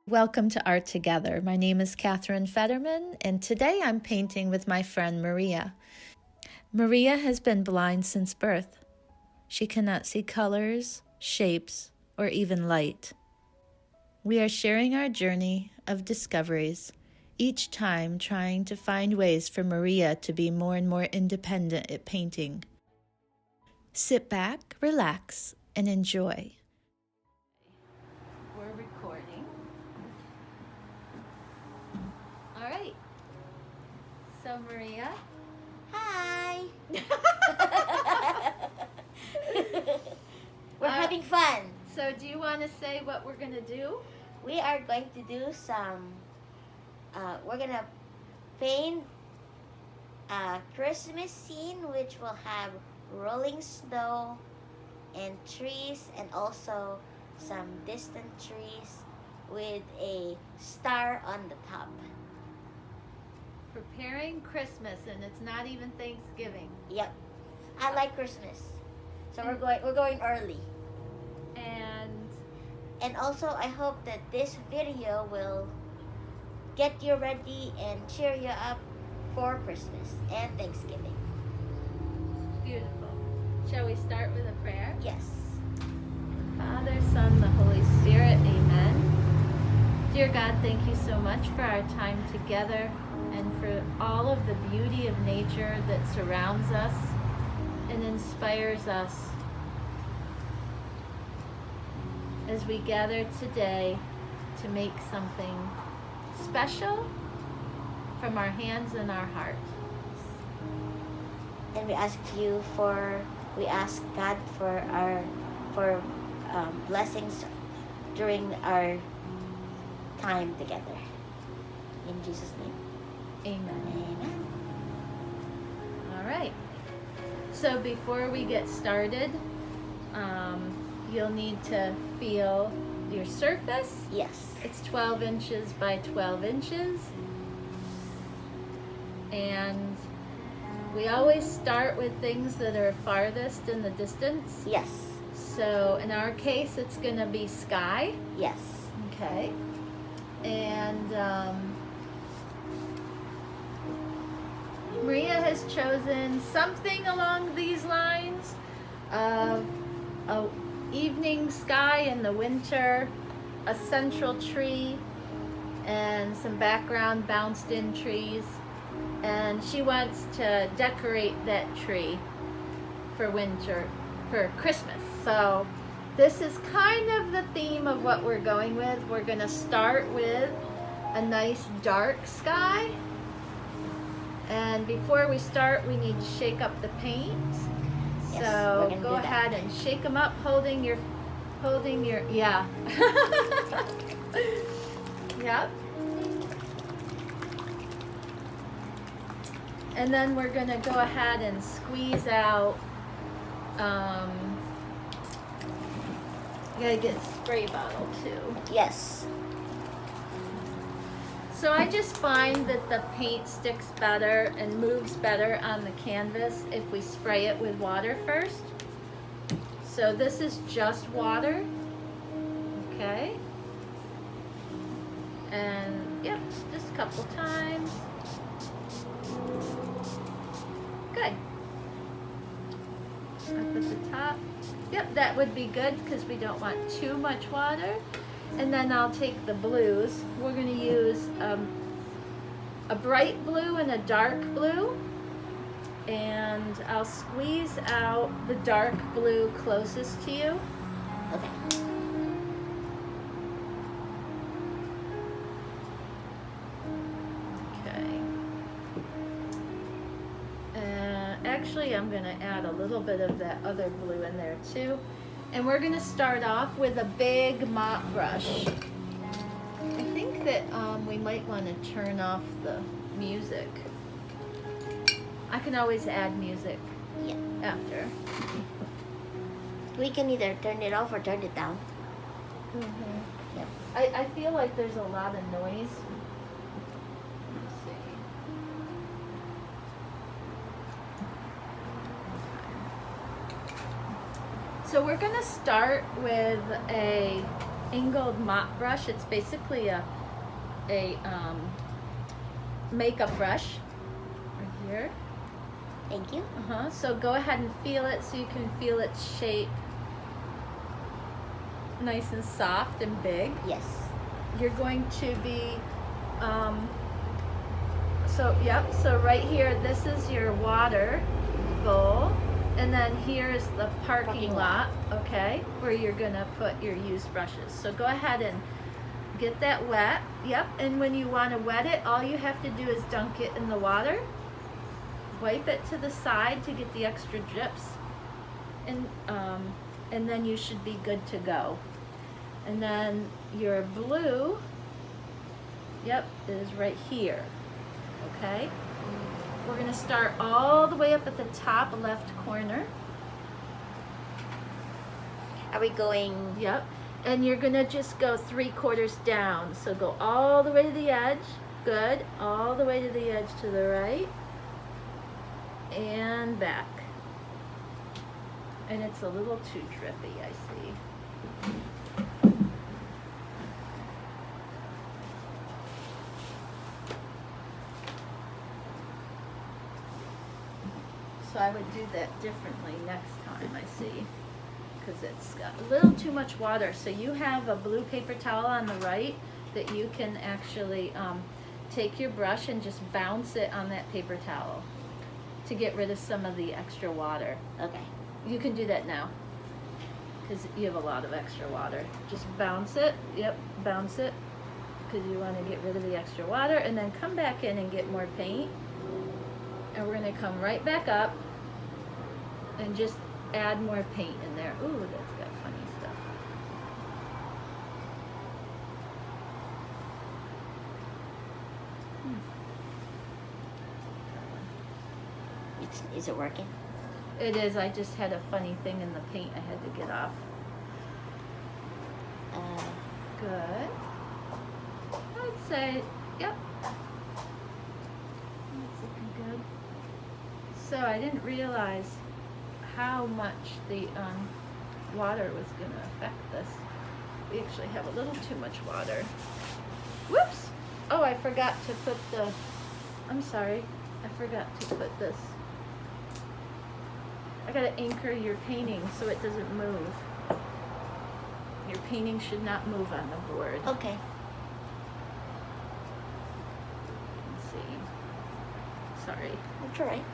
Welcome to Art Together. My name is Catherine Fetterman, and today I'm painting with my friend Maria. Maria has been blind since birth. She cannot see colors, shapes, or even light. We are sharing our journey of discoveries, each time trying to find ways for Maria to be more and more independent at painting. Sit back, relax, and enjoy. We're recording. All right. So, Maria. Hi. We're having fun. So, do you want to say what we're going to do? We are going to do some, we're going to paint a Christmas scene which will have rolling snow and trees and also some distant trees with a star on the top. Preparing Christmas, and it's not even Thanksgiving. Yep. I like Christmas. So we're going early. And also I hope that this video will get you ready and cheer you up for Christmas and Thanksgiving. Beautiful. Shall we start with a prayer? Yes. Father, Son, the Holy Spirit, amen. Dear God, thank you so much for our time together and for all of the beauty of nature that surrounds us and inspires us as we gather today to make something special from our hands and our heart. And we ask God for blessings during our time together. In Jesus' name. Amen. Amen. All right. So before we get started, you'll need to feel your surface. Yes. It's 12 inches by 12 inches. And we always start with things that are farthest in the distance. Yes. So in our case, it's going to be sky. Yes. Okay. And Maria has chosen something along these lines of a evening sky in the winter, a central tree, and some background bounced in trees. And she wants to decorate that tree for winter, for Christmas. So this is kind of the theme of what we're going with. We're going to start with a nice dark sky. And before we start, we need to shake up the paint. Yes, So go ahead and shake them up, holding your, yeah. Yep. And then we're going to go ahead and squeeze out, you gotta get a spray bottle too. Yes. So I just find that the paint sticks better and moves better on the canvas if we spray it with water first. So this is just water, okay? And yep, just a couple times. Good. Up at the top. Yep, that would be good because we don't want too much water. And then I'll take the blues. We're going to use a bright blue and a dark blue. And I'll squeeze out the dark blue closest to you. Okay. Okay. Actually, I'm going to add a little bit of that other blue in there too. And we're going to start off with a big mop brush. I think that we might want to turn off the music. I can always add music after. We can either turn it off or turn it down. Mm-hmm. Yep. I feel like there's a lot of noise. Let's see. So we're going to start with a angled mop brush. It's basically a makeup brush right here. Thank you. So go ahead and feel it so you can feel its shape. Nice and soft and big. Yes. You're going to be, so right here, this is your water bowl. And then here's the parking lot, okay, where you're gonna put your used brushes. So go ahead and get that wet. Yep, and when you wanna wet it, all you have to do is dunk it in the water. Wipe it to the side to get the extra drips, and then you should be good to go. And then your blue, yep, is right here, okay? We're gonna start all the way up at the top left corner. Are we going? Yep, and you're gonna just go 3/4 down. So go all the way to the edge, good, all the way to the edge to the right, and back. And it's a little too drippy, I see. So I would do that differently next time, I see, because it's got a little too much water. So you have a blue paper towel on the right that you can actually take your brush and just bounce it on that paper towel to get rid of some of the extra water. Okay. You can do that now because you have a lot of extra water. Just bounce it, yep, bounce it, because you want to get rid of the extra water, and then come back in and get more paint. And we're going to come right back up and just add more paint in there. Ooh, that's got funny stuff. Is it working? It is. I just had a funny thing in the paint I had to get off. Good. I'd say, yep. That's looking good. So I didn't realize how much the water was going to affect this. We actually have a little too much water. Whoops! Oh, I forgot to put the, I'm sorry. I forgot to put this. I gotta anchor your painting so it doesn't move. Your painting should not move on the board. Okay. Let's see. Sorry. That's all right.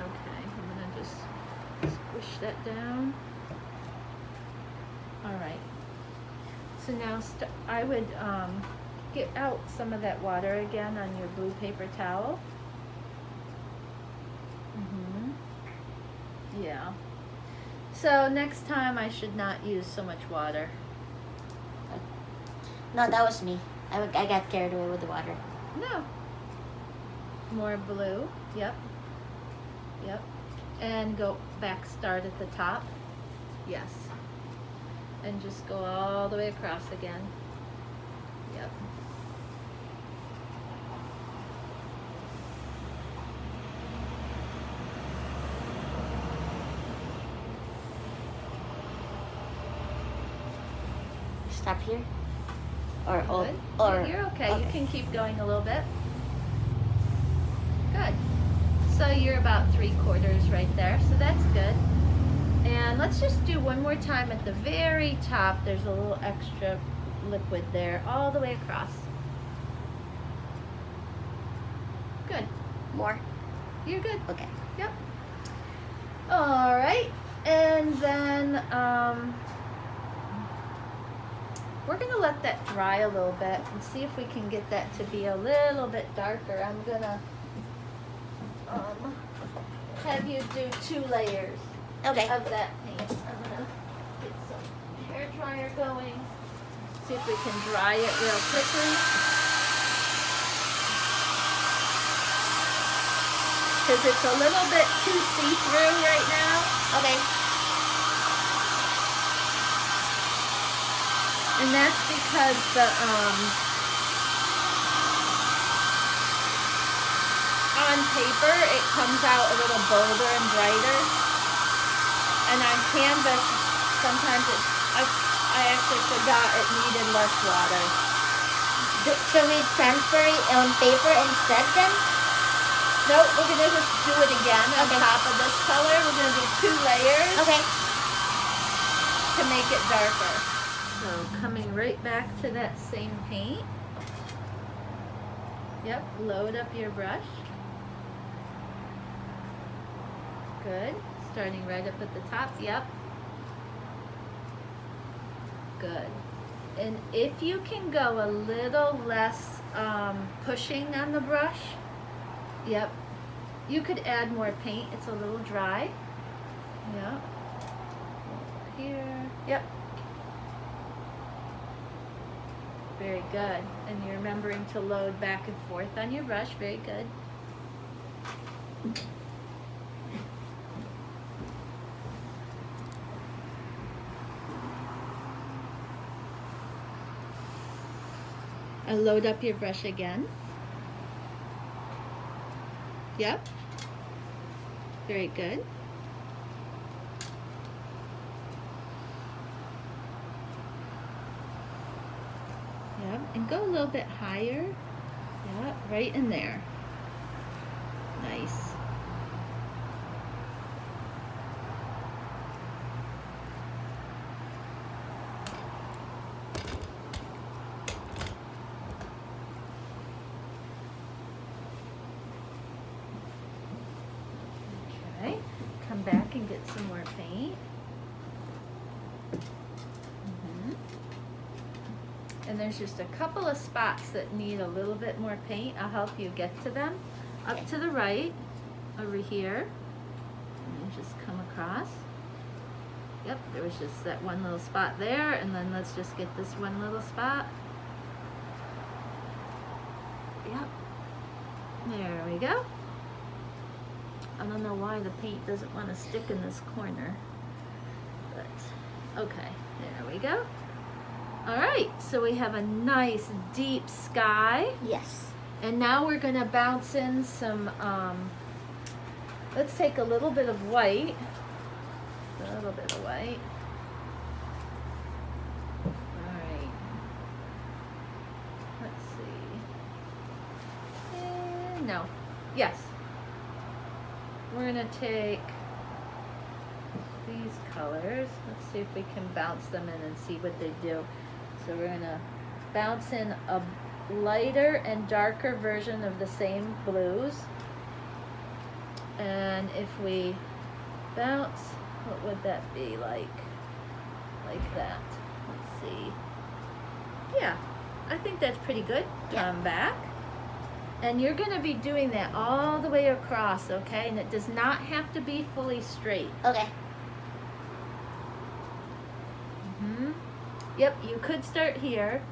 Okay, I'm gonna just squish that down. All right. So now I would get out some of that water again on your blue paper towel. Yeah. So next time I should not use so much water. No, that was me. I got carried away with the water. No. More blue. Yep. Yep. And go back, start at the top. Yes. And just go all the way across again. Yep. Stop here? Or You're okay. You can keep going a little bit. Good. So you're about 3/4 right there. So that's good. And let's just do one more time at the very top. There's a little extra liquid there all the way across. Good. more? You're good. Okay. Yep. All right. And then we're going to let that dry a little bit and see if we can get that to be a little bit darker. I'm going to have you do 2 layers Okay. of that paint. I'm going to get some hair dryer going. See if we can dry it real quickly. Because it's a little bit too see-through right now. Okay. And that's because the on paper it comes out a little bolder and brighter, and on canvas sometimes I I actually forgot it needed less water. Should we transfer it on paper instead then? Nope, we're gonna just do it again on Okay. top of this color. We're gonna do 2 layers Okay. to make it darker. So coming right back to that same paint. Yep, load up your brush. Good. Starting right up at the top. Yep. Good. And if you can go a little less pushing on the brush, yep, you could add more paint. It's a little dry. Yep. Here. Yep. Very good. And you're remembering to load back and forth on your brush. Very good. And load up your brush again. Yep. Very good. Yep. And go a little bit higher. Yep. Right in there. Nice. Okay. Come back and get some more paint. And there's just a couple of spots that need a little bit more paint. I'll help you get to them. Up to the right, over here. And just come across. Yep, there was just that one little spot there, and then let's just get this one little spot. Yep. There we go. I don't know why the paint doesn't want to stick in this corner. But, okay, there we go. All right, so we have a nice deep sky. Yes. And now we're gonna bounce in some, let's take a little bit of white. A little bit of white. All right. Let's see. No. Yes. We're gonna take these colors. Let's see if we can bounce them in and see what they do. So we're gonna bounce in a lighter and darker version of the same blues. And if we bounce, what would that be like? Like that. Let's see. Yeah, I think that's pretty good. Yeah. Come back. And you're gonna be doing that all the way across, okay? And it does not have to be fully straight. Okay. Yep, you could start here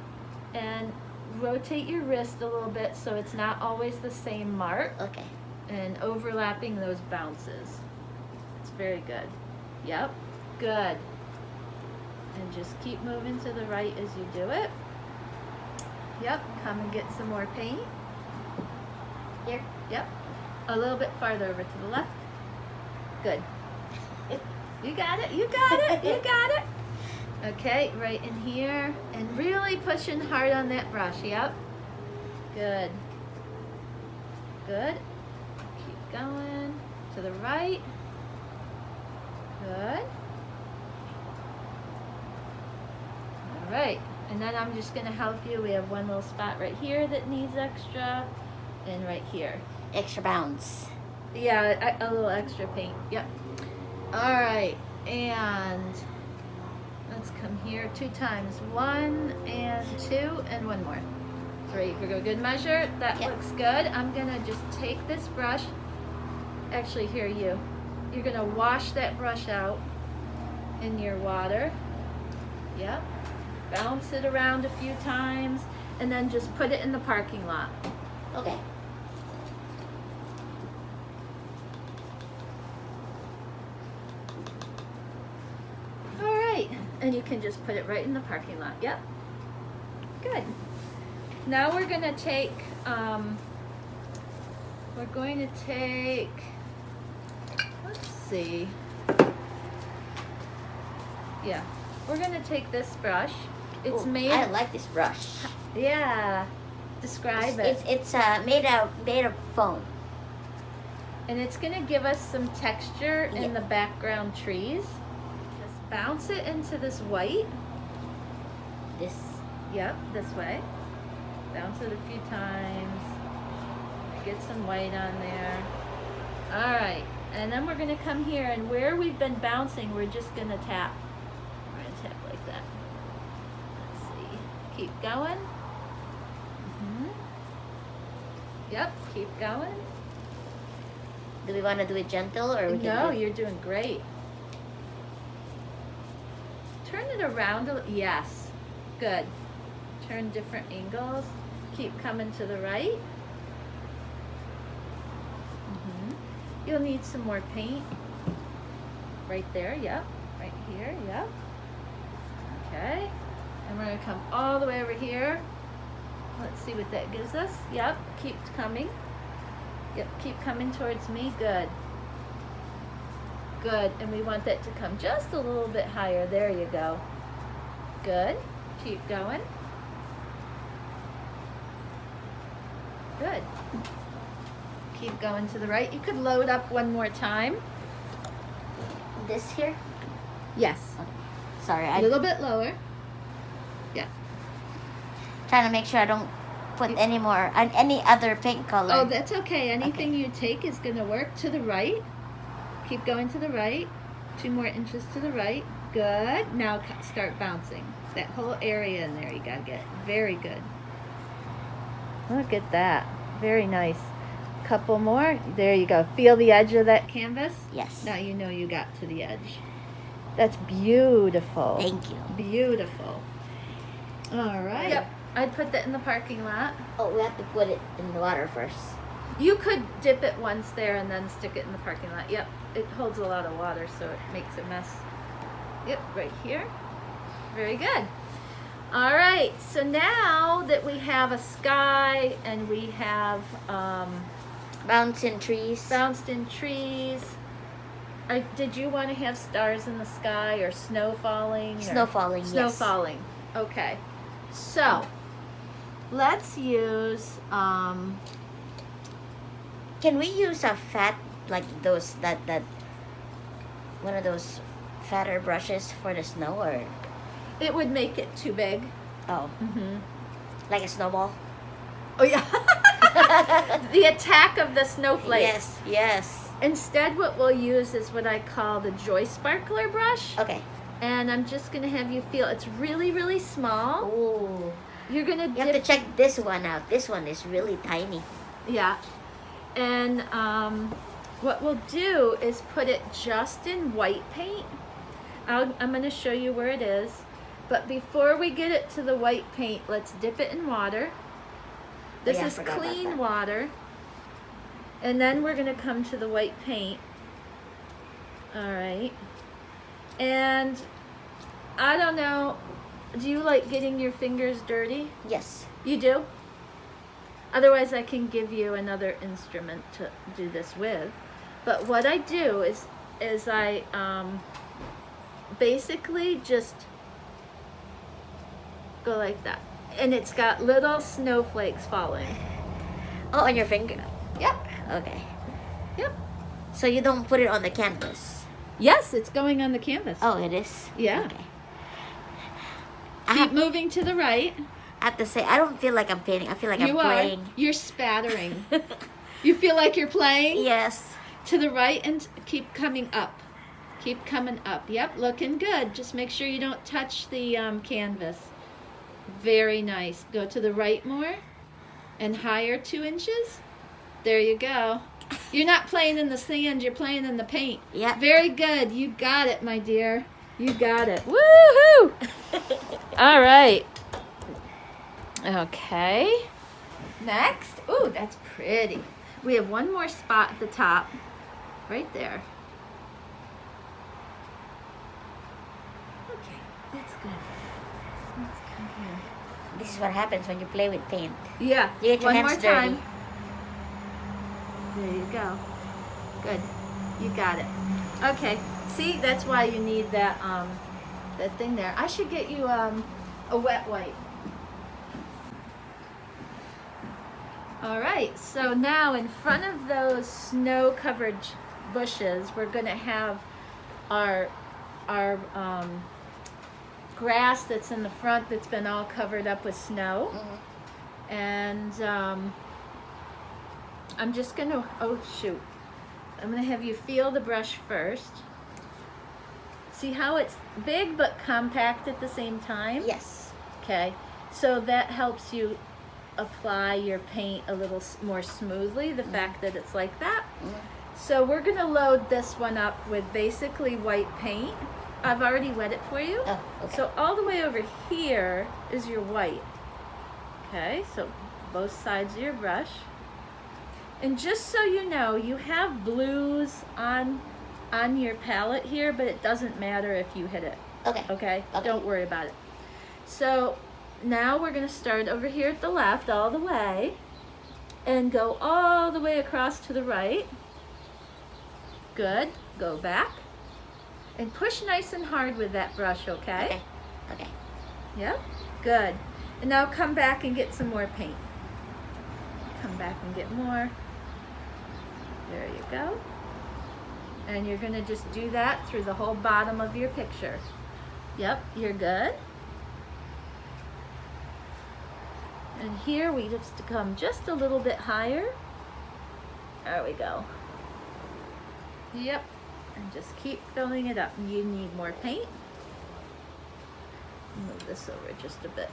and rotate your wrist a little bit so it's not always the same mark. Okay. And overlapping those bounces. It's very good. Yep, good. And just keep moving to the right as you do it. Yep, come and get some more paint. Here. Yep, a little bit farther over to the left. Good. You got it, you got it, you got it. Okay, right in here, and really pushing hard on that brush, yep. Good. Good. Keep going to the right. Good. All right, and then I'm just gonna help you. We have one little spot right here that needs extra, and right here. Extra bounce. Yeah, a little extra paint, yep. All right, and let's come here 2 times. 1 and 2 and 1 more. 3 for a good measure. That Yep. looks good. I'm gonna just take this brush. Actually, here you're gonna wash that brush out in your water. Yep. Bounce it around a few times and then just put it in the parking lot. Okay. All right, and you can just put it right in the parking lot. Yep. Good. Now we're gonna take, let's see. Yeah, we're gonna take this brush. It's Ooh, made. I like this brush. Yeah. Describe it. It's made of foam. And it's gonna give us some texture Yeah. in the background trees. Just bounce it into this white. This. Yep, this way. Bounce it a few times. Get some white on there. All right, and then we're gonna come here, and where we've been bouncing, we're just gonna tap. We're gonna tap like that. Let's see. Keep going. Yep, keep going. Do we want to do it gentle or we can No, do it? you're doing great. Turn it around. Yes, good. Turn different angles. Keep coming to the right. You'll need some more paint. Right there, yep. Right here, yep. Okay. And we're gonna come all the way over here. Let's see what that gives us. Yep, keep coming. Yep, keep coming towards me. Good. Good, and we want that to come just a little bit higher. There you go. Good. Keep going. Good. Keep going to the right. You could load up one more time. This here? Yes. Sorry, A little bit lower. Yeah. Trying to make sure I don't put any more any other paint color. Oh, that's okay. Anything you take is going to work. To the right. Keep going to the right. 2 more inches to the right. Good. Now start bouncing. That whole area in there you got to get. Very good. Look at that. Very nice. Couple more. There you go. Feel the edge of that canvas? Yes. Now you know you got to the edge. That's beautiful. Thank you. Beautiful. All right. Yep. I'd put that in the parking lot. Oh, we have to put it in the water first. You could dip it once there and then stick it in the parking lot. Yep. It holds a lot of water, so it makes a mess. Yep, right here. Very good. All right. So now that we have a sky and we have Bouncing trees. bounced in trees. Did you want to have stars in the sky or snow falling? Snow falling, Snow yes. falling. Okay. So let's use Can we use a fat, like those, that one of those fatter brushes for the snow, or? it would make it too big. Oh, Mm-hmm. like a snowball? Oh yeah. The attack of the snowflakes. Yes, yes. Instead, what we'll use is what I call the Joy Sparkler brush. Okay. And I'm just going to have you feel it's really, really small. Ooh. You're going to You have to check this one out. This one is really tiny. Yeah. And what we'll do is put it just in white paint. I'm going to show you where it is. But before we get it to the white paint, let's dip it in water. This yeah, I is forgot about clean that. water. And then we're going to come to the white paint. All right. And I don't know, do you like getting your fingers dirty? Yes. You do? Otherwise, I can give you another instrument to do this with. But what I do is I basically just go like that. And it's got little snowflakes falling. Oh, on your finger? Yep. Okay. Yep. So you don't put it on the canvas? Yes, it's going on the canvas. Oh, it is? Yeah. Okay. Keep moving to the right. I have to say, I don't feel like I'm painting. I feel like I'm You are. playing. You're spattering. You feel like you're playing? Yes. To the right and keep coming up. Keep coming up. Yep, looking good. Just make sure you don't touch the canvas. Very nice. Go to the right more and higher 2 inches. There you go. You're not playing in the sand, you're playing in the paint. Yep. Very good. You got it, my dear. You got it. Woohoo! All right. Okay. Next. Ooh, that's pretty. We have one more spot at the top. Right there. Okay, that's good. Let's come here. This is what happens when you play with paint. Yeah. You get your one hands more dirty. time. There you go. Good. You got it. Okay. See, that's why you need that that thing there. I should get you a wet wipe. All right, so now in front of those snow-covered bushes, we're gonna have our grass that's in the front that's been all covered up with snow. Mm-hmm. And I'm just gonna, oh shoot, I'm gonna have you feel the brush first. See how it's big but compact at the same time? Yes. Okay, so that helps you apply your paint a little more smoothly, the fact that it's like that. So we're gonna load this one up with basically white paint. I've already wet it for you. Oh, okay. So all the way over here is your white. Okay, so both sides of your brush. And just so you know, you have blues on your palette here, but it doesn't matter if you hit it. Okay. Okay? Okay. Don't worry about it. So now we're gonna start over here at the left all the way and go all the way across to the right. Good. Go back. And push nice and hard with that brush, okay? Okay. Okay. Yep. Good. And now come back and get some more paint. Come back and get more. There you go. And you're gonna just do that through the whole bottom of your picture. Yep, you're good. And here we just come just a little bit higher. There we go. Yep. And just keep filling it up. You need more paint. Move this over just a bit.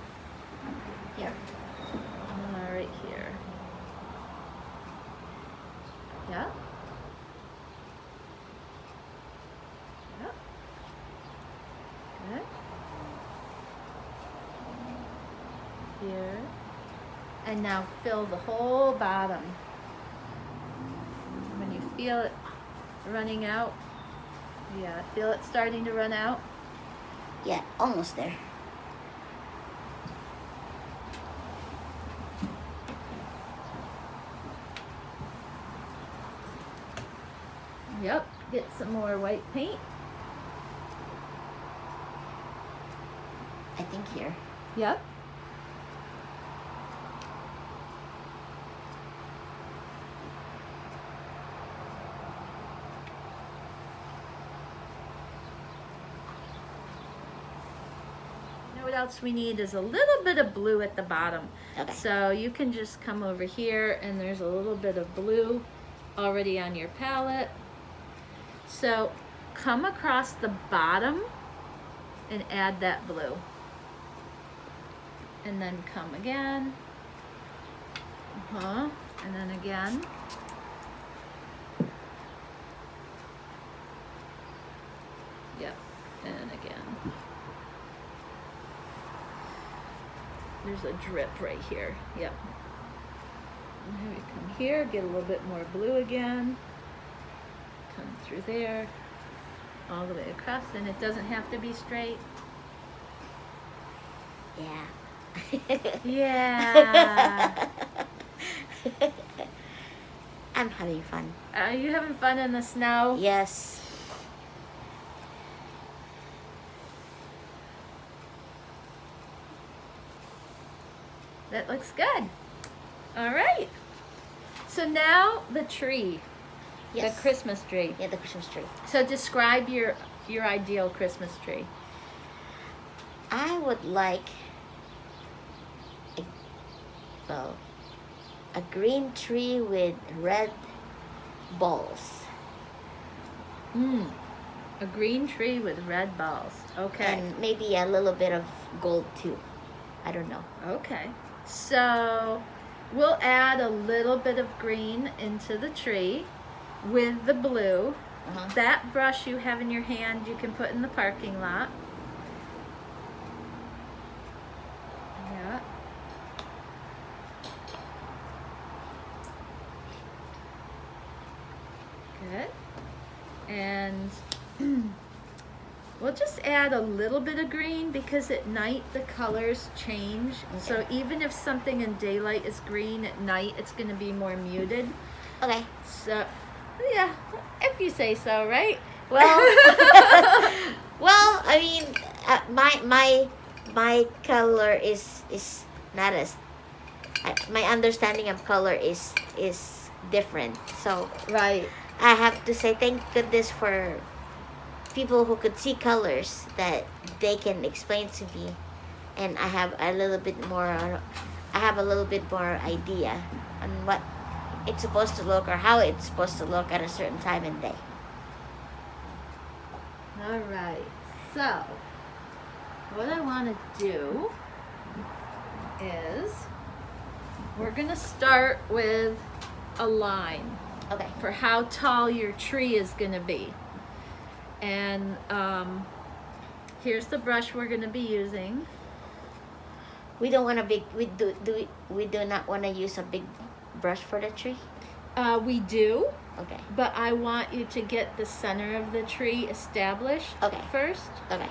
Here. Right here. Yeah. Yep. Good. Here. And now fill the whole bottom. When you feel it running out, yeah, feel it starting to run out. Yeah, almost there. Yep, get some more white paint. I think here. Yep. What else we need is a little bit of blue at the bottom. Okay. So you can just come over here and there's a little bit of blue already on your palette. So come across the bottom and add that blue. And then come again. And then again. Yep, and again. There's a drip right here. Yep. And here we come here, get a little bit more blue again. Come through there, all the way across, and it doesn't have to be straight. Yeah. Yeah. I'm having fun. Are you having fun in the snow? Yes. That looks good. All right. So now the tree, Yes. the Christmas tree. Yeah, the Christmas tree. So describe your ideal Christmas tree. I would like a green tree with red balls. A green tree with red balls. Okay. And maybe a little bit of gold too. I don't know. Okay. So we'll add a little bit of green into the tree with the blue. Uh-huh. That brush you have in your hand, you can put in the parking lot. Yeah. Good. And we'll just add a little bit of green because at night the colors change. Okay. So even if something in daylight is green, at night it's going to be more muted. Okay. So, yeah, if you say so, right? Well, well, I mean, my color is not as my understanding of color is different. So Right. I have to say thank goodness for people who could see colors that they can explain to me, and I have a little bit more. I have a little bit more idea on what it's supposed to look or how it's supposed to look at a certain time and day. All right. So, what I want to do is we're going to start with a line Okay. for how tall your tree is going to be. And here's the brush we're going to be using. We don't want a big. We do not want to use a big brush for the tree. We do, Okay. but I want you to get the center of the tree established Okay. first. Okay.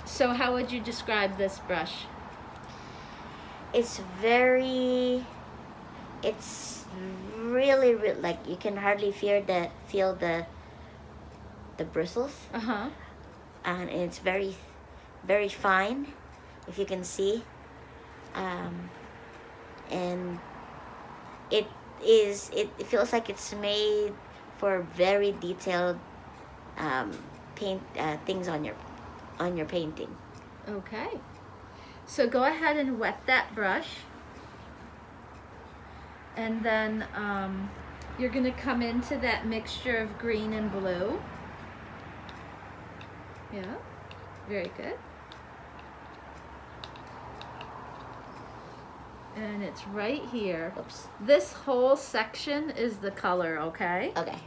So how would you describe this brush? It's very. It's really like you can hardly feel the bristles, Uh-huh. and it's very, very fine, if you can see, and it feels like it's made for very detailed paint things on your painting. Okay. So go ahead and wet that brush. And then you're going to come into that mixture of green and blue. Yeah, very good. And it's right here. Oops. This whole section is the color, okay? Okay.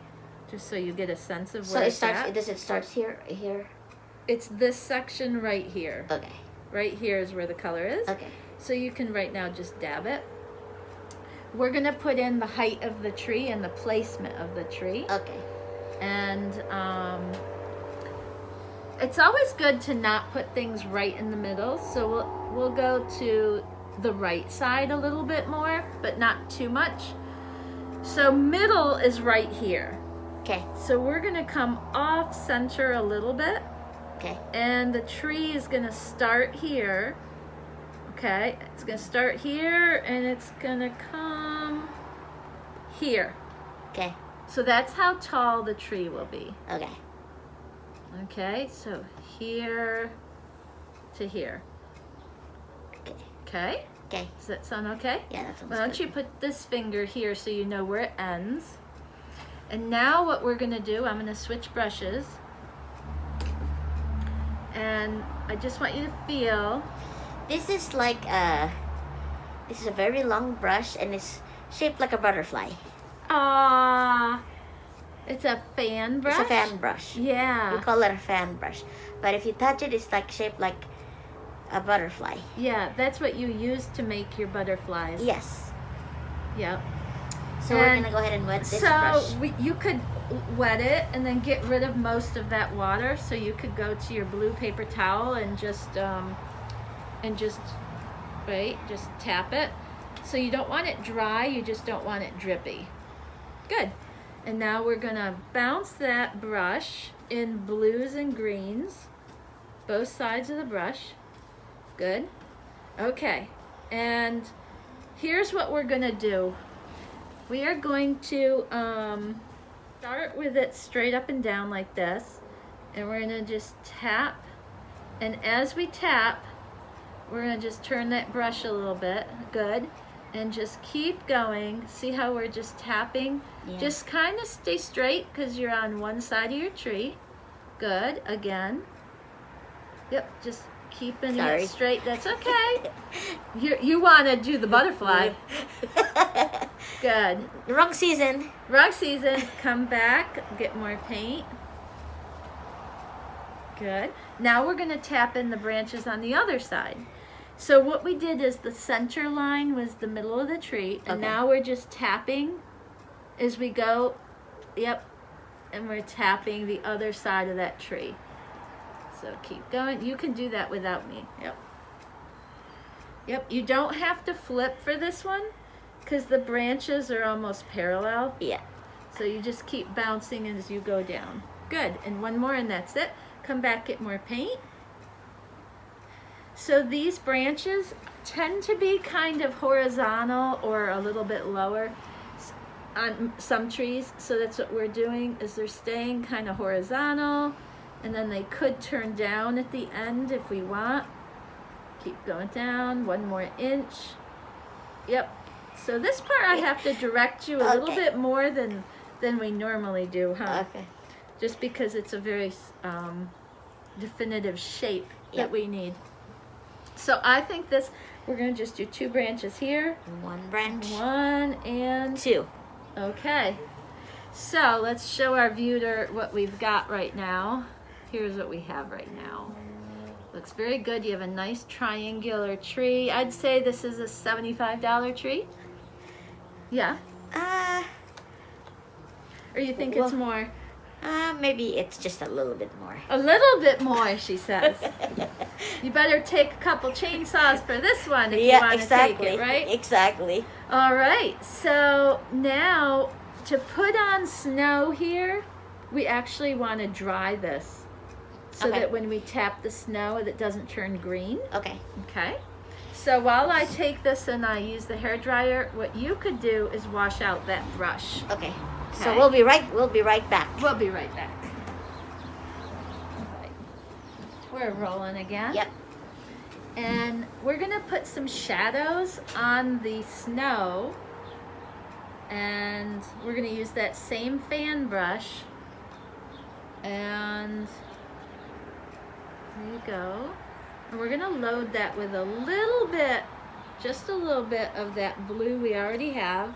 Just so you get a sense of So where it it's starts. at. Does it start here? Here. It's this section right here. Okay. Right here is where the color is. Okay. So you can right now just dab it. We're going to put in the height of the tree and the placement of the tree. Okay. And it's always good to not put things right in the middle. So we'll go to the right side a little bit more, but not too much. So middle is right here. Okay. So we're going to come off center a little bit. Okay. And the tree is going to start here. Okay, it's going to start here and it's going to come here. Okay. So that's how tall the tree will be. Okay. Okay, so here to here. Okay. Okay? Okay. Does that sound okay? Yeah, that sounds Why don't good. you put this finger here so you know where it ends. And now what we're going to do, I'm going to switch brushes. And I just want you to feel. This is like this is a very long brush and it's shaped like a butterfly. It's a fan brush? It's a fan brush. Yeah. We call it a fan brush. But if you touch it, it's like shaped like a butterfly. Yeah, that's what you use to make your butterflies. Yes. Yep. So we're gonna go ahead and wet this brush. So you could wet it and then get rid of most of that water. So you could go to your blue paper towel and just just tap it. So you don't want it dry, you just don't want it drippy. Good. And now we're gonna bounce that brush in blues and greens, both sides of the brush. Good. Okay. And here's what we're gonna do. We are going to start with it straight up and down like this, and we're gonna just tap. And as we tap, we're gonna just turn that brush a little bit. Good. And just keep going. See how we're just tapping? Yeah. Just kind of stay straight because you're on one side of your tree. Good. Again. Yep. Just keeping it straight. That's okay. You want to do the butterfly. Good. Wrong season. Wrong season. Come back. Get more paint. Good. Now we're going to tap in the branches on the other side. So what we did is the center line was the middle of the tree, and Okay. now we're just tapping as we go. Yep. And we're tapping the other side of that tree. So keep going. You can do that without me. Yep. Yep. You don't have to flip for this one because the branches are almost parallel. Yeah. So you just keep bouncing as you go down. Good. And one more and that's it. come back, get more paint. So these branches tend to be kind of horizontal or a little bit lower on some trees. So that's what we're doing, is they're staying kind of horizontal, and then they could turn down at the end if we want. Keep going down, 1 more inch. Yep. So this part I have to direct you a little bit more than we normally do, huh? Okay. Just because it's a very definitive shape that we need. So I think this, we're going to just do 2 branches here. 1 branch. 1 and 2. Okay. So let's show our viewer what we've got right now. Here's what we have right now. Looks very good. You have a nice triangular tree. I'd say this is a $75 tree. Yeah. Or you think it's more? Maybe it's just a little bit more. A little bit more, she says. You better take a couple chainsaws for this one if you want to take it, right? Exactly. All right. So now to put on snow here, we actually want to dry this so that when we tap the snow, it doesn't turn green. Okay. Okay. So while I take this and I use the hair dryer, what you could do is wash out that brush. Okay. So we'll be right back. We'll be right back. Right. We're rolling again. Yep. And we're gonna put some shadows on the snow, and we're gonna use that same fan brush, and there you go. And we're gonna load that with a little bit, just a little bit of that blue we already have.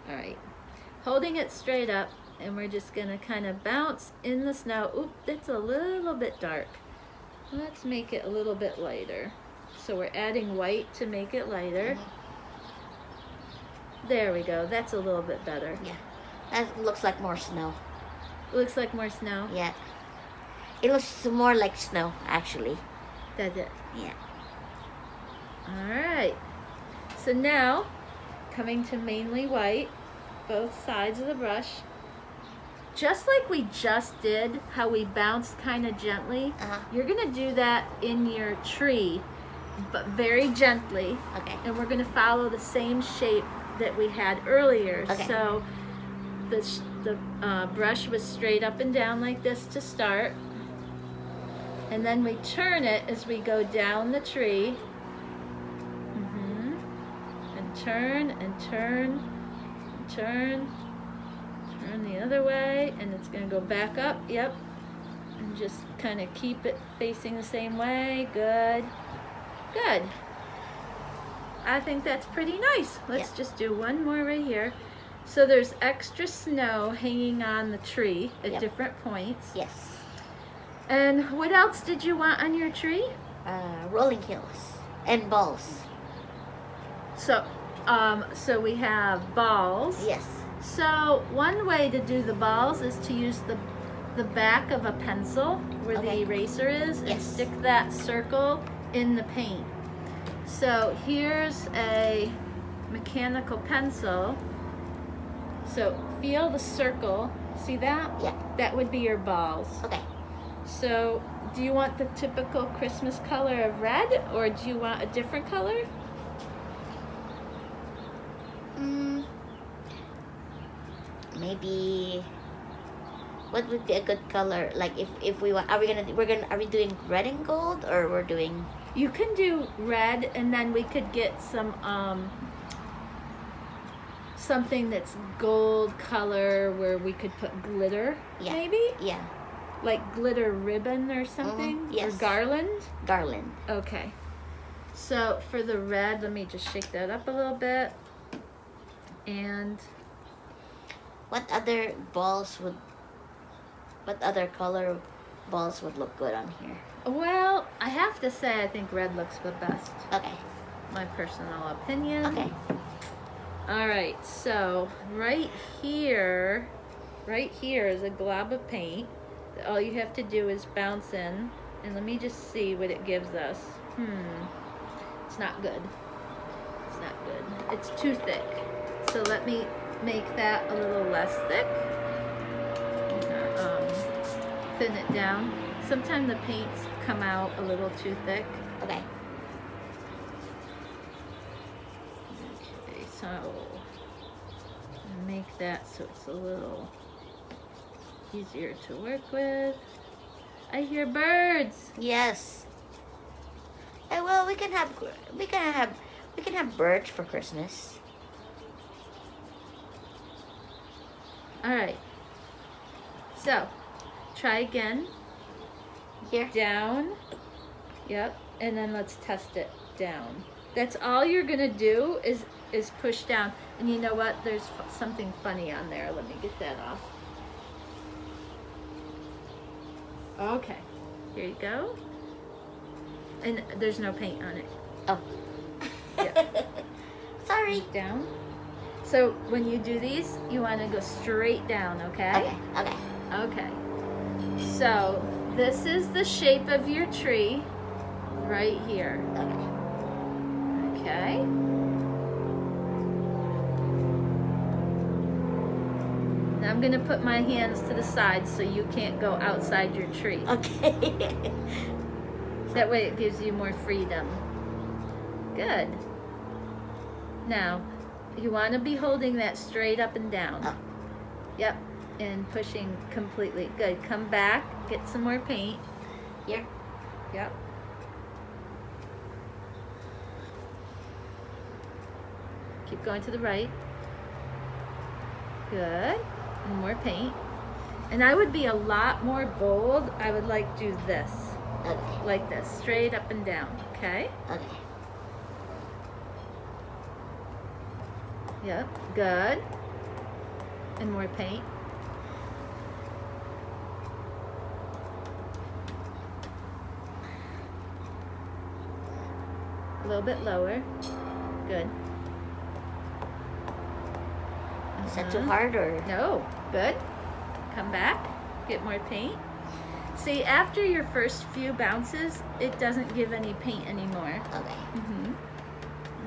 All right, holding it straight up, and we're just gonna kind of bounce in the snow. Oop, that's a little bit dark. Let's make it a little bit lighter. So we're adding white to make it lighter. There we go, that's a little bit better. Yeah, that looks like more snow. Looks like more snow? Yeah. It looks more like snow, actually. Does it? Yeah. All right, so now, coming to mainly white, both sides of the brush. Just like we just did, how we bounced kind of gently, you're gonna do that in your tree, but very gently. Okay. And we're gonna follow the same shape that we had earlier. Okay. So the brush was straight up and down like this to start. And then we turn it as we go down the tree. And turn and turn and turn. Turn the other way, and it's going to go back up. Yep. And just kind of keep it facing the same way. Good. Good. I think that's pretty nice. Let's just do one more right here. So there's extra snow hanging on the tree at different points. Yes. And what else did you want on your tree? Rolling hills and balls. So, so we have balls. Yes. So one way to do the balls is to use the back of a pencil where the eraser is and stick that circle in the paint. So here's a mechanical pencil. So feel the circle. See that? Yeah. That would be your balls. Okay. So do you want the typical Christmas color of red, or do you want a different color? Maybe what would be a good color? Like if we want, are we doing red and gold, or we're doing? You can do red, and then we could get some something that's gold color where we could put glitter. Maybe. Yeah. Like glitter ribbon or something. Yes. Or garland. Garland. Okay. So for the red, let me just shake that up a little bit. And what other color balls would look good on here? well, I have to say I think red looks the best. Okay. My personal opinion. Okay. All right, so right here is a glob of paint. All you have to do is bounce in, and let me just see what it gives us. It's not good. It's not good. It's too thick. So let me make that a little less thick. thin it down. Sometimes the paints come out a little too thick. Okay. Okay, so make that so it's a little easier to work with. I hear birds. Yes. And well, we can have birch for Christmas. All right. So, try again. Here. Down. Yep. And then let's test it down. That's all you're gonna do is push down. And you know what? There's something funny on there. Let me get that off. Okay. Here you go. And there's no paint on it. Oh. Yep. Sorry. Down. So when you do these, you want to go straight down, okay? Okay. Okay. So this is the shape of your tree right here. Okay. Okay. Now I'm going to put my hands to the side so you can't go outside your tree. Okay. That way it gives you more freedom. Good. Now, you want to be holding that straight up and down. Oh. Yep. And pushing completely. Good. Come back. Get some more paint. Here. Yep. Keep going to the right. Good. And more paint. And I would be a lot more bold. I would like do this. Okay. Like this. Straight up and down. Okay? Okay. Yep. Good. And more paint. A little bit lower. Good. Is that too hard or? No. Good. Come back. Get more paint. See, after your first few bounces, it doesn't give any paint anymore. Okay.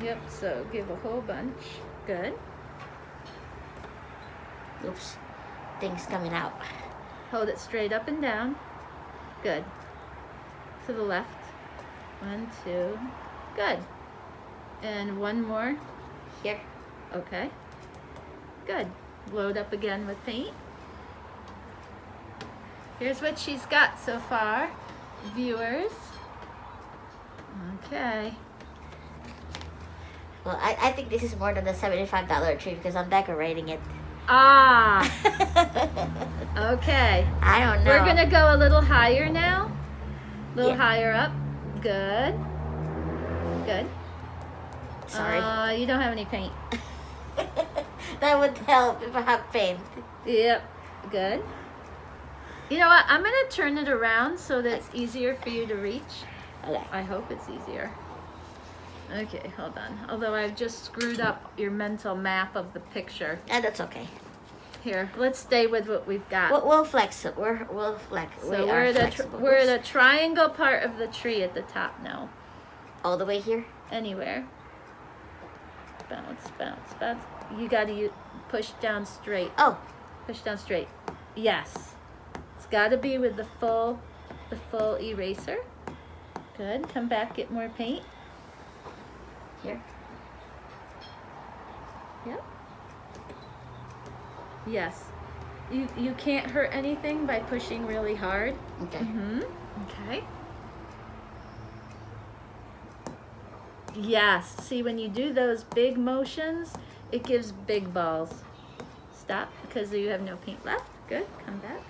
Yep, so give a whole bunch. Good. Oops. Things coming out. Hold it straight up and down. Good. To the left. 1, 2. Good. And one more. Here. Okay. Good. Load up again with paint. Here's what she's got so far, viewers. Okay. Well, I think this is more than the $75 tree because I'm decorating it. Ah. Okay. I don't know. We're gonna go a little higher now. A little Yeah. higher up. Good. Good. Sorry. You don't have any paint. That would help if I have paint. Yep. Good. You know what? I'm gonna turn it around so that it's easier for you to reach. Okay. I hope it's easier. Okay, hold on. Although I've just screwed up your mental map of the picture. Yeah, that's okay. Here, let's stay with what we've got. We'll flex it. We'll flex. So we're the triangle part of the tree at the top now. All the way here? Anywhere. Bounce, bounce, bounce. You gotta push down straight. Oh. Push down straight. Yes. It's gotta be with the full eraser. Good. Come back, get more paint. Here. Yep. Yes. You can't hurt anything by pushing really hard. Okay. Okay. Yes. See, when you do those big motions, it gives big balls. Stop, because you have no paint left. Good. Come back.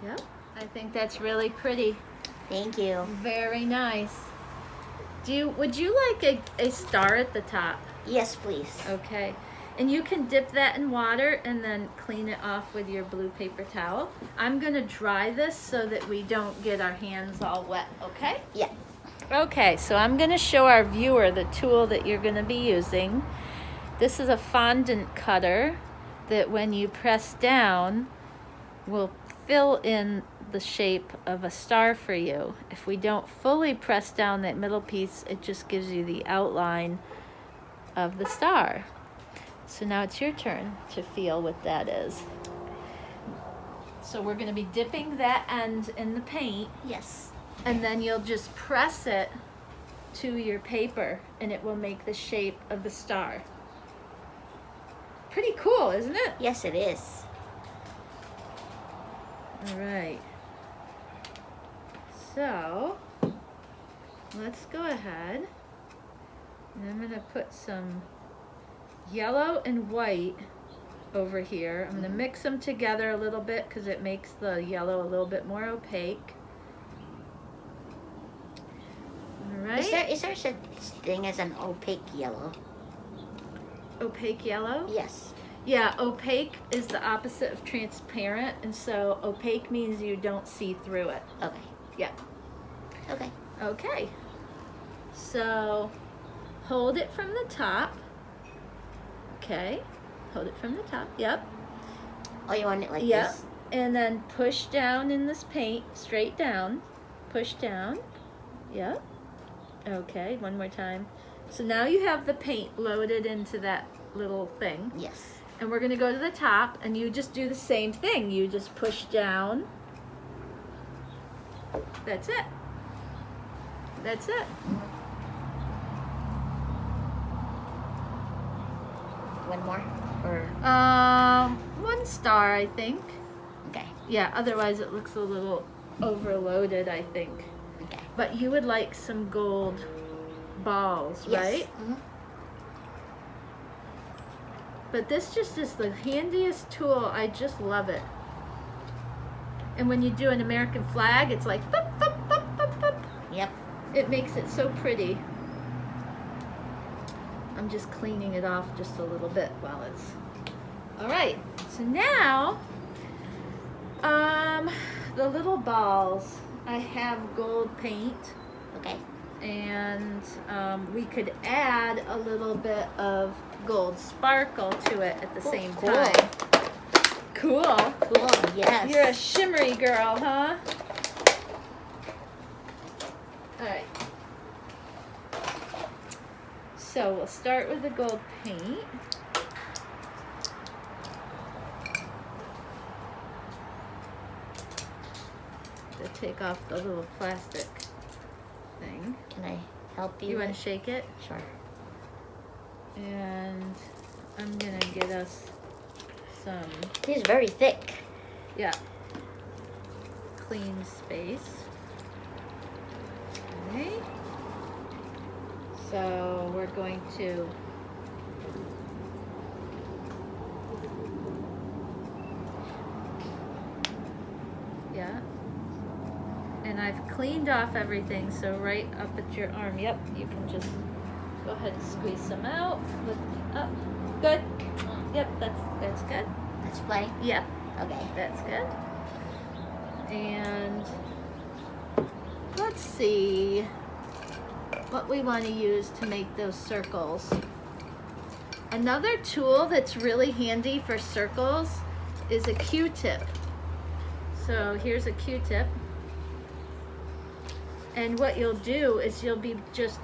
Yep. I think that's really pretty. Thank you. Very nice. Would you like a star at the top? Yes, please. Okay. And you can dip that in water and then clean it off with your blue paper towel. I'm going to dry this so that we don't get our hands all wet, okay? Yeah. Okay, so I'm going to show our viewer the tool that you're going to be using. This is a fondant cutter that when you press down will fill in the shape of a star for you. If we don't fully press down that middle piece, it just gives you the outline of the star. So now it's your turn to feel what that is. So we're going to be dipping that end in the paint, Yes. and then you'll just press it to your paper and it will make the shape of the star. Pretty cool, isn't it? Yes, it is. All right. So let's go ahead, and I'm going to put some yellow and white over here. I'm going to mix them together a little bit because it makes the yellow a little bit more opaque. All right. Is there such thing as an opaque yellow? Opaque yellow? Yes. Yeah, opaque is the opposite of transparent, and so opaque means you don't see through it. Okay. Yeah. Okay. Okay. So hold it from the top. Okay. Hold it from the top. Yep. Oh, you want it like Yep. this? And then push down in this paint, straight down. Push down. Yep. Okay, one more time. So now you have the paint loaded into that little thing. Yes. And we're going to go to the top, and you just do the same thing. You just push down. That's it. That's it. One more? Or One star, I think. okay. Yeah, otherwise it looks a little overloaded, I think. Okay. But you would like some gold balls, Yes. right? Mm-hmm. But this just is the handiest tool. I just love it. And when you do an American flag, it's like boop, boop, boop, boop, boop. Yep. It makes it so pretty. I'm just cleaning it off just a little bit while it's... All right, so now, the little balls, I have gold paint, Okay. and we could add a little bit of gold sparkle to it at the same cool. time. Cool. Cool. Yes. You're a shimmery girl, huh? All right. So we'll start with the gold paint. To take off the little plastic thing. Can I help you? You want to shake it? Sure. And I'm gonna get us some, It is very thick. yeah, clean space. Okay. So we're going to yeah. And I've cleaned off everything, so right up at your arm, yep, you can just go ahead and squeeze some out, lift it up. Good. Yep, that's good. Let's play. Yep, Okay. that's good. And let's see what we want to use to make those circles. Another tool that's really handy for circles is a Q-tip. So here's a Q-tip. And what you'll do is you'll be just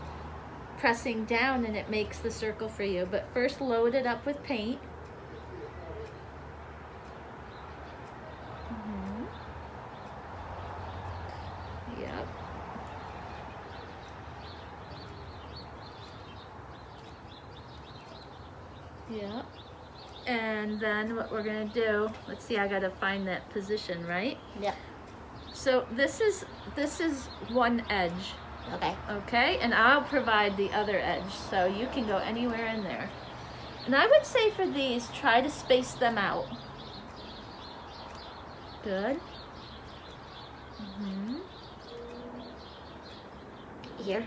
pressing down and it makes the circle for you. But first load it up with paint. Yep. Yeah. And then what we're gonna do, let's see, I gotta find that position, right? Yep. So this is one edge, Okay. okay? And I'll provide the other edge, so you can go anywhere in there. And I would say for these, try to space them out. Good. Mm-hmm. Here.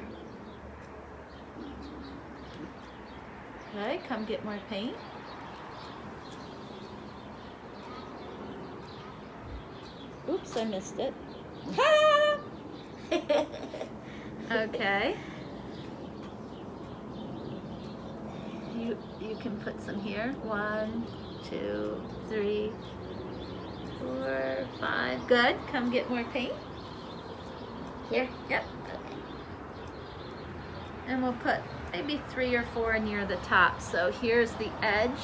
Okay, come get more paint. Oops, I missed it. Okay. You can put some here. 1, 2, 3, 4, 5. Good. Come get more paint. Here. Yep. Okay. And we'll put maybe 3 or 4 near the top. So here's the edge,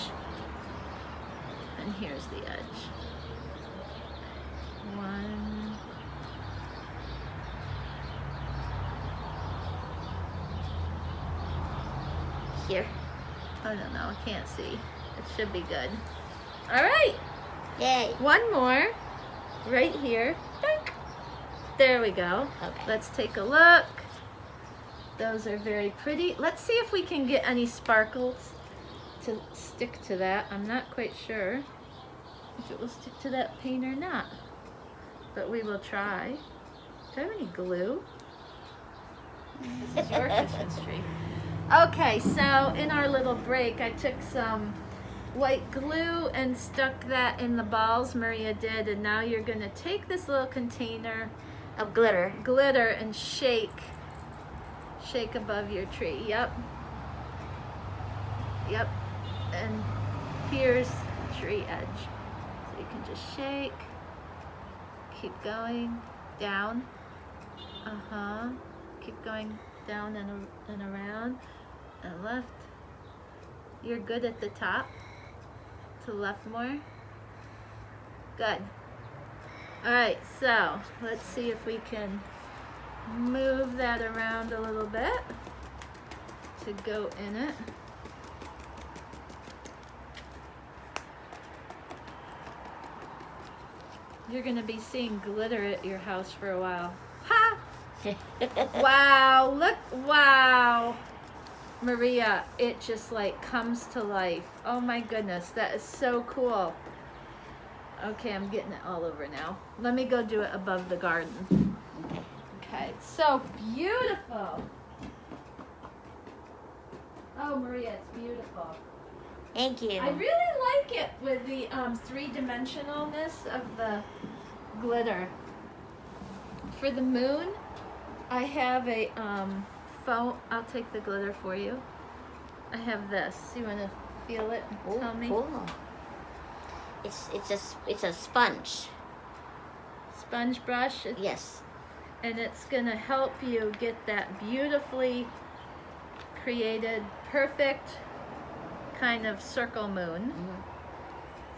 and here's the edge. here. I don't know. I can't see. It should be good. All right. Yay. One more. Right here. Dunk. There we go. Okay. Let's take a look. Those are very pretty. Let's see if we can get any sparkles to stick to that. I'm not quite sure if it will stick to that paint or not, but we will try. Do I have any glue? This is your Christmas tree. Okay, so in our little break, I took some white glue and stuck that in the balls Maria did, and now you're gonna take this little container Of glitter. and shake above your tree. Yep. And here's the tree edge. So you can just shake, keep going, down. Keep going down and around and left. You're good at the top. To the left more. Good. All right, so let's see if we can move that around a little bit to go in it. You're gonna be seeing glitter at your house for a while. Ha! Wow, look, wow. Maria, it just like comes to life. Oh my goodness, that is so cool. Okay, I'm getting it all over now. Let me go do it above the garden. Okay, it's so beautiful. Oh, Maria, it's beautiful. Thank you. I really like it with the three-dimensionalness of the glitter. For the moon, I have a foam. I'll take the glitter for you. I have this. You want to feel it? Ooh, Tell me. cool. It's a sponge. Sponge brush. Yes. And it's gonna help you get that beautifully created, perfect kind of circle moon.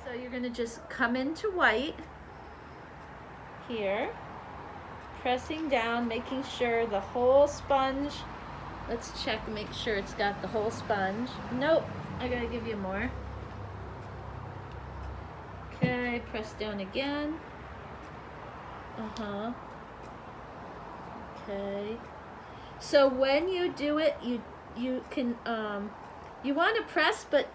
So you're gonna just come into white here, pressing down, making sure the whole sponge. Let's check, make sure it's got the whole sponge. Nope, I gotta give you more. Okay, press down again. Okay. So when you do it, you can you want to press, but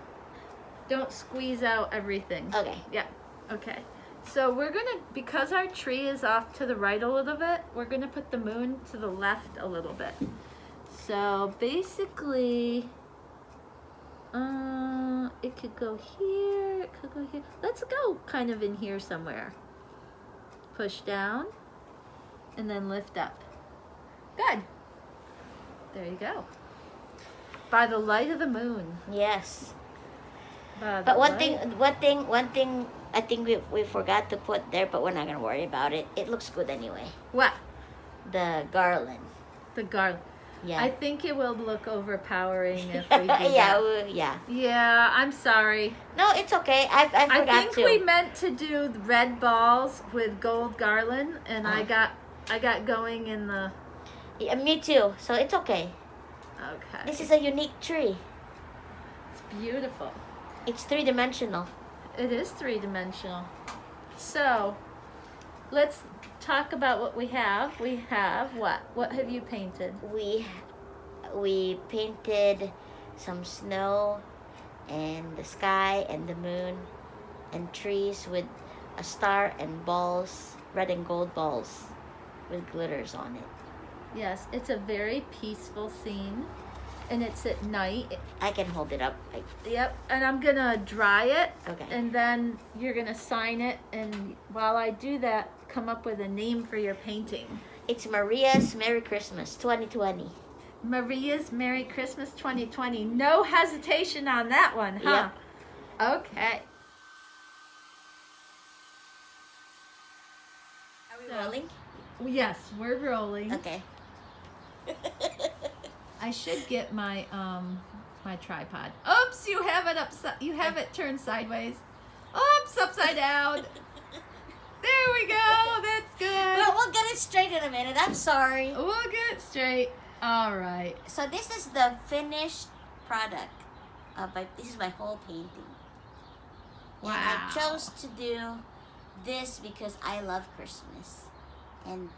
don't squeeze out everything. Okay. Yeah. Okay. So we're gonna, because our tree is off to the right a little bit, we're gonna put the moon to the left a little bit. So basically, it could go here, it could go here. Let's go kind of in here somewhere. Push down, and then lift up. Good. There you go. By the light of the moon. Yes. By the But one light. thing I think we forgot to put there, but we're not gonna worry about it. It looks good anyway. What? The garland. The garland. Yeah. I think it will look overpowering if we do yeah, that. yeah. Yeah, I'm sorry. No, it's okay. I forgot I think to. we meant to do red balls with gold garland, and I got going in the. Yeah, me too. So it's okay. Okay. This is a unique tree. It's beautiful. It's 3-dimensional. It is 3-dimensional. So, let's talk about what we have. We have what? What have you painted? We painted some snow and the sky and the moon and trees with a star and balls, red and gold balls with glitters on it. Yes, it's a very peaceful scene, and it's at night. I can hold it up. Yep, and I'm gonna dry it, Okay. and then you're gonna sign it, and while I do that, come up with a name for your painting. It's Maria's Merry Christmas 2020. Maria's Merry Christmas 2020. No hesitation on that one, huh? Yep. Okay. Are we rolling? Yes, we're rolling. Okay. I should get my my tripod. Oops, you have it upside. You have it turned sideways. Oops, upside down. There we go. That's good. Well, we'll get it straight in a minute. I'm sorry. We'll get it straight. All right. So this is the finished product. This is my whole painting. Wow. And I chose to do this because I love Christmas, and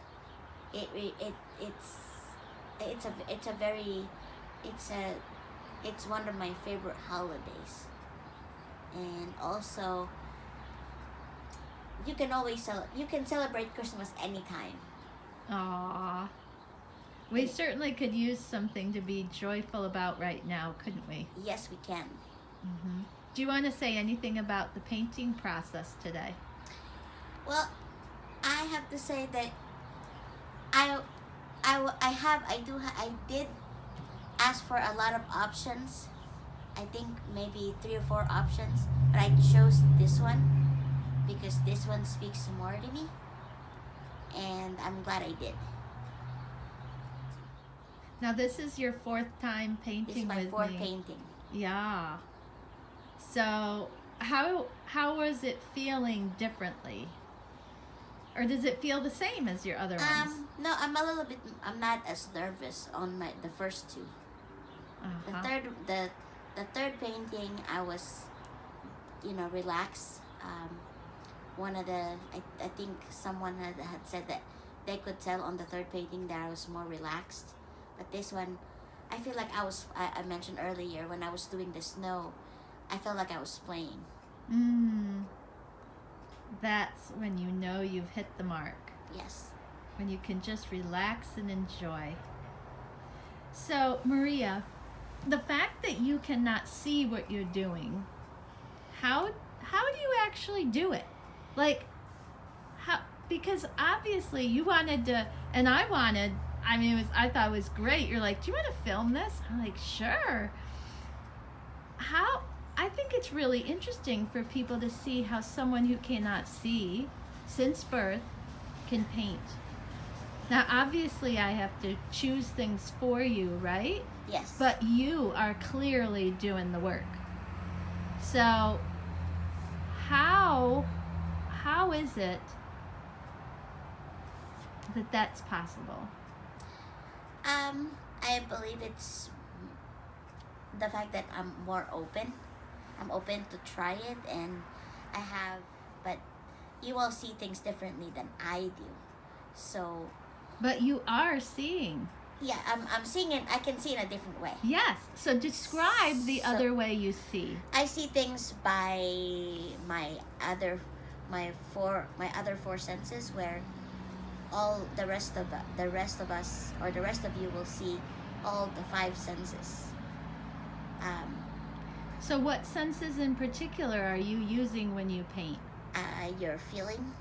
it's one of my favorite holidays, and also you can celebrate Christmas anytime. Aww. We certainly could use something to be joyful about right now, couldn't we? Yes, we can. Mm-hmm. Do you want to say anything about the painting process today? Well, I have to say that I did ask for a lot of options. I think maybe 3 or 4 options, but I chose this one because this one speaks more to me, and I'm glad I did. Now this is your 4th time painting This is my with 4th me. painting. Yeah. So how was it feeling differently? Or does it feel the same as your other ones? No, I'm not as nervous on the first 2. Uh-huh. The third painting, I was, relaxed. I think someone had said that they could tell on the third painting that I was more relaxed. But this one, I feel like I mentioned earlier when I was doing the snow, I felt like I was playing. That's when you know you've hit the mark. Yes. When you can just relax and enjoy. So, Maria, the fact that you cannot see what you're doing, how do you actually do it? Like, how? Because obviously you wanted to, and I wanted. I mean, I thought it was great. You're like, do you want to film this? I'm like, sure. How? I think it's really interesting for people to see how someone who cannot see since birth can paint. Now, obviously, I have to choose things for you, right? Yes. But you are clearly doing the work. So, how is it that that's possible? I believe it's the fact that I'm more open. I'm open to try it, and but you will see things differently than I do. So. But you are seeing. Yeah, I'm seeing it. I can see it in a different way. Yes. So describe the other way you see. I see things by my other 4 senses, where all the rest of us, or the rest of you, will see all the 5 senses. So what senses in particular are you using when you paint? Your feeling.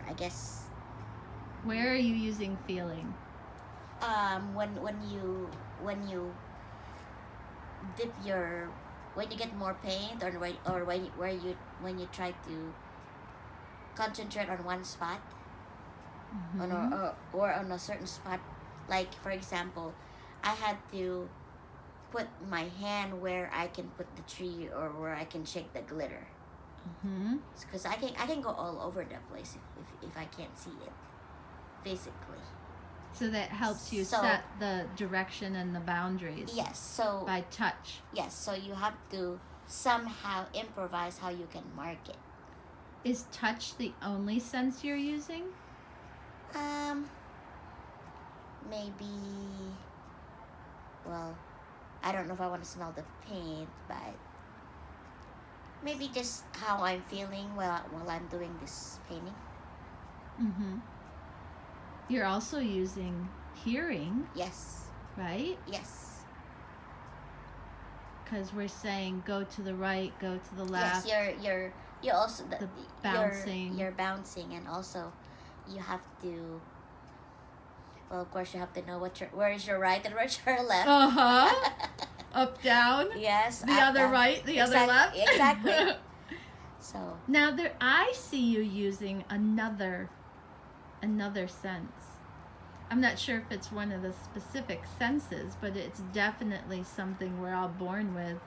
I guess. Where are you using feeling? When you dip when you get more paint, or when you try to concentrate on one spot, or on a certain spot. Like, for example, I had to put my hand where I can put the tree, or where I can shake the glitter. Because I can go all over the place if I can't see it physically. So that helps you set the direction and the boundaries. Yes. So by touch. Yes. So you have to somehow improvise how you can mark it. Is touch the only sense you're using? Maybe. Well, I don't know if I want to smell the paint, but maybe just how I'm feeling while I'm doing this painting. You're also using hearing. Yes. Right? Yes. Because we're saying go to the right, go to the left. Yes, you're also the bouncing. You're bouncing, and also you have to. Well, of course, you have to know where is your right and where's your left. Up, down. Yes. The other down. Right, the other left. Exactly. So. Now I see you using another sense. I'm not sure if it's one of the specific senses, but it's definitely something we're all born with.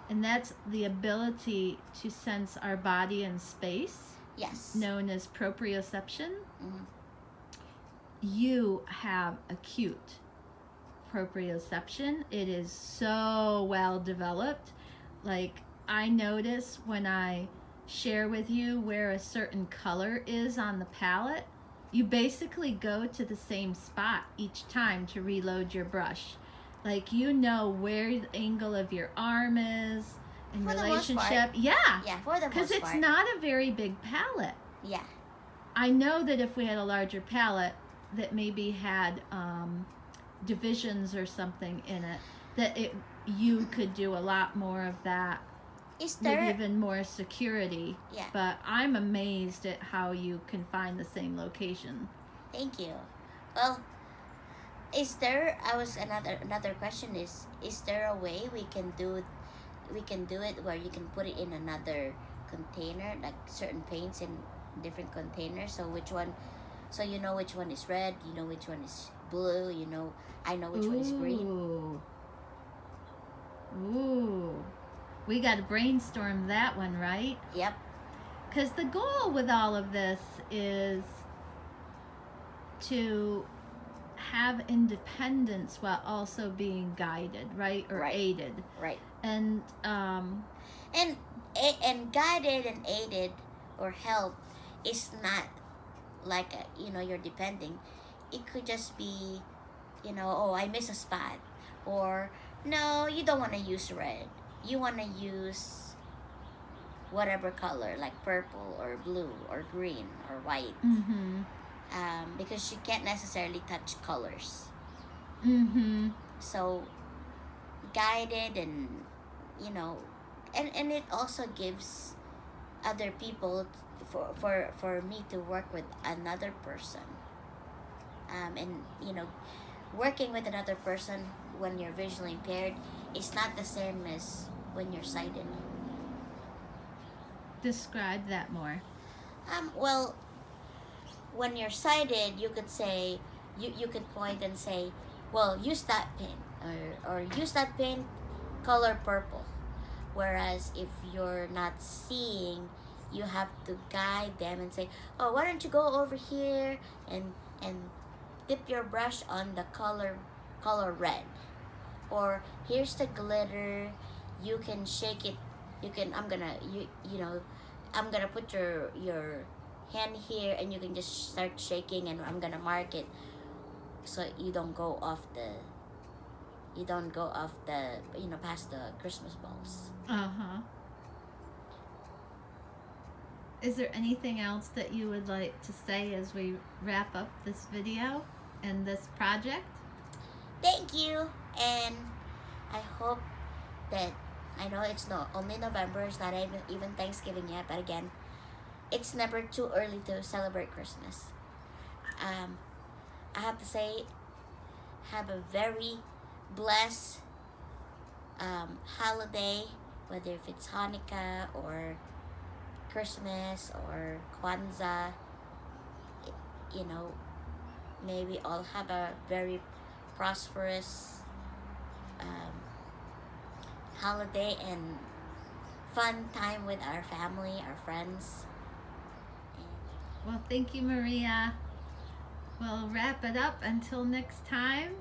And that's the ability to sense our body in space. Yes. Known as proprioception. You have acute proprioception. It is so well developed. Like, I notice when I share with you where a certain color is on the palette, you basically go to the same spot each time to reload your brush. Like, you know where the angle of your arm is in For the most relationship. part. Yeah. Yeah, for the most part. Because it's not a very big palette. Yeah. I know that if we had a larger palette that maybe had divisions or something in it, that you could do a lot more of that Is with there? even more security. Yeah. But I'm amazed at how you can find the same location. Thank you. Well, is there? Another question is there a way we can do it where you can put it in another container, like certain paints in different containers? So you know which one is red, you know which one is blue, I know which one is green. Ooh. We got to brainstorm that one, right? Yep. Because the goal with all of this is to have independence while also being guided, right? Or Right. aided. Right. And And guided and aided or help is not like you're depending. It could just be, oh, I miss a spot, or no, you don't want to use red. You want to use whatever color, like purple or blue or green or white, because you can't necessarily touch colors. So guided and and it also gives other people for me to work with another person, and working with another person when you're visually impaired is not the same as when you're sighted. Describe that more. Well, when you're sighted, you could say, you could point and say, well, use that pen, or use that pen color purple. Whereas if you're not seeing, you have to guide them and say, oh, why don't you go over here and dip your brush on the color red, or here's the glitter, you can shake it, I'm gonna put your hand here, and you can just start shaking, and I'm gonna mark it so you don't go off the past the Christmas balls. Is there anything else that you would like to say as we wrap up this video and this project? Thank you, and I hope that, I know it's not only November, it's not even Thanksgiving yet, but again, it's never too early to celebrate Christmas. I have to say, have a very blessed holiday, whether if it's Hanukkah or Christmas or Kwanzaa. May we all have a very prosperous holiday and fun time with our family, our friends. Well, thank you, Maria. We'll wrap it up until next time.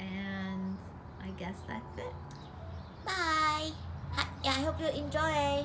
And I guess that's it. Bye. I hope you enjoy.